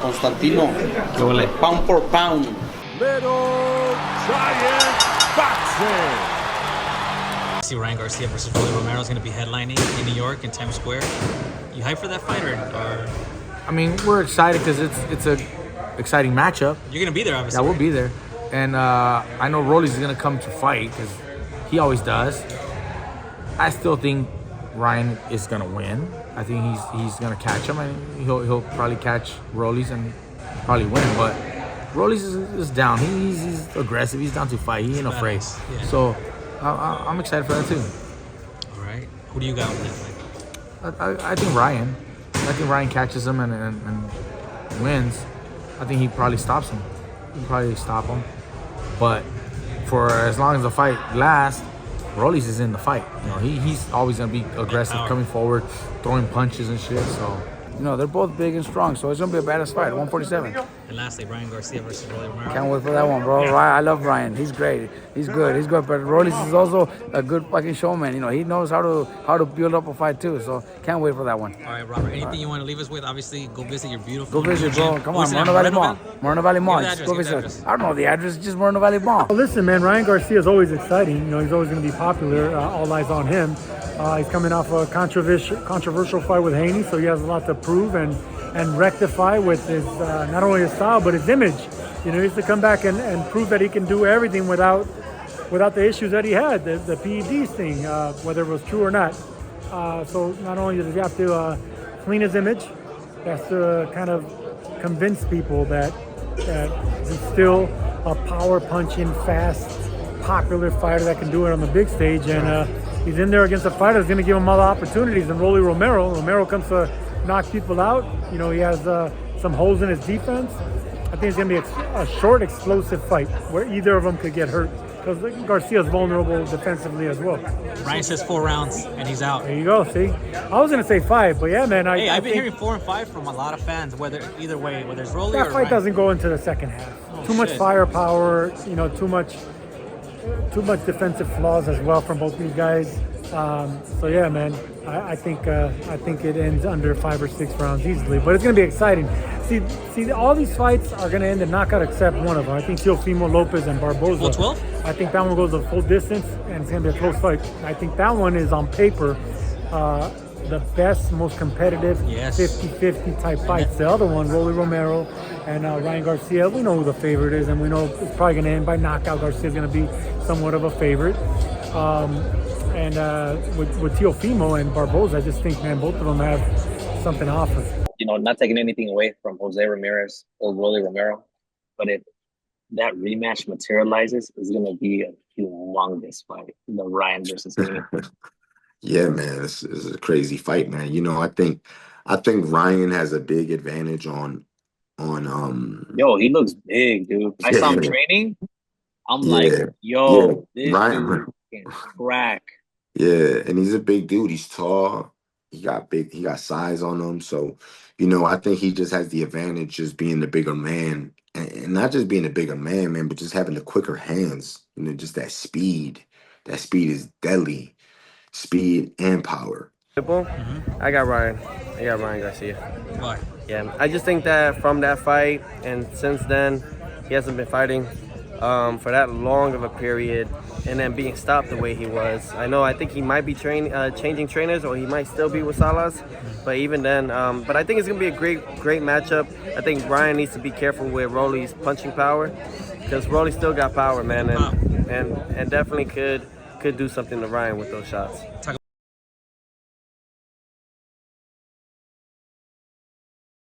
Constantino, ¿Qué huele? pound for pound. Little Giant Boxing. I see Ryan Garcia versus Rolly Romero is going to be headlining in New York in Times Square. You hyped for that fight, or I mean, we're excited because it's a exciting matchup. you're going to be there, obviously? Yeah, we'll be there. And I know Rolly's going to come to fight because he always does. I still think Ryan is going to win. I think he's going to catch him. I mean, he'll probably catch Rolly's and probably win. But Rolly's is down. He's aggressive. He's down to fight. He ain't afraid. Yeah. So I'm excited for that too. All right. Who do you got with that fight? I think Ryan. I think Ryan catches him and wins. I think he probably stops him. He can probably stop him. But for as long as the fight lasts, Rolly's is in the fight. You know, he's always gonna be aggressive, coming forward, throwing punches and shit. So, you know, they're both big and strong. So it's gonna be a badass fight. 147. And lastly, Ryan Garcia versus Rolly Romero. Can't wait for that one, bro. I love Ryan. He's great. He's good. He's good. But Rolly's is also a good fucking showman. You know, he knows how to build up a fight too. So can't wait for that one. All right, Robert. Anything you want to leave us with? Obviously, go visit your beautiful. Go visit, bro. Come on, What's Moreno that, Valley Mall. Moreno Valley Mall. Give the Just go address, give the visit. address. I don't know the address. Just Moreno Valley Mall. Well, listen, man, Ryan Garcia is always exciting. You know, he's always going to be popular. All eyes on him. He's coming off a controversial fight with Haney, so he has a lot to prove and rectify with his not only his style but his image. You know, he has to come back and prove that he can do everything without the issues that he had, the PEDs thing, whether it was true or not. So not only does he have to clean his image, he has to kind of convince people that he's still a power punching, fast, popular fighter that can do it on the big stage. And he's in there against a fighter that's going to give him other opportunities. And Rolly Romero comes to knock people out. You know, he has some holes in his defense. I think it's going to be a short, explosive fight where either of them could get hurt, because Garcia's vulnerable defensively as well. Ryan says 4 rounds, and he's out. There you go. See, I was going to say 5, but yeah, man. I've been hearing 4 and 5 from a lot of fans. Either way, whether it's Rolly that or fight Ryan. doesn't go into the second half. Too much firepower. You know, too much defensive flaws as well from both these guys. So yeah, man, I think it ends under 5 or 6 rounds easily, but it's gonna be exciting. See, all these fights are gonna end in knockout except one of them. I think Teofimo Lopez and Barboza. Full 12? I think that one goes the full distance, and it's gonna be a close fight. I think that one is on paper the best, most competitive 50-50 type fights. The other one, Rolly Romero and Ryan Garcia, we know who the favorite is, and we know it's probably gonna end by knockout. Garcia's gonna be somewhat of a favorite. And with Teofimo and Barboza, I just think, man, both of them have something to offer. You know, not taking anything away from Jose Ramirez or Rolly Romero, but if that rematch materializes, it's going to be a humongous fight. The Ryan versus me. Yeah, man, it's a crazy fight, man. You know, I think Ryan has a big advantage on. Yo, he looks big, dude. I saw him training. I'm like, yo, this Ryan dude can crack. Yeah, and he's a big dude. He's tall. He got size on him. So, you know, I think he just has the advantage just being the bigger man. And not just being a bigger man, but just having the quicker hands. You know, just that speed. That speed is deadly. Speed and power. I got Ryan Garcia. Why? Yeah, I just think that from that fight and since then, he hasn't been fighting for that long of a period, and then being stopped the way he was. I think he might be changing trainers, or he might still be with Salas, but even then, but I think it's gonna be a great matchup. I think Ryan needs to be careful with Rolly's punching power, because Rolly still got power, man, and definitely could do something to Ryan with those shots.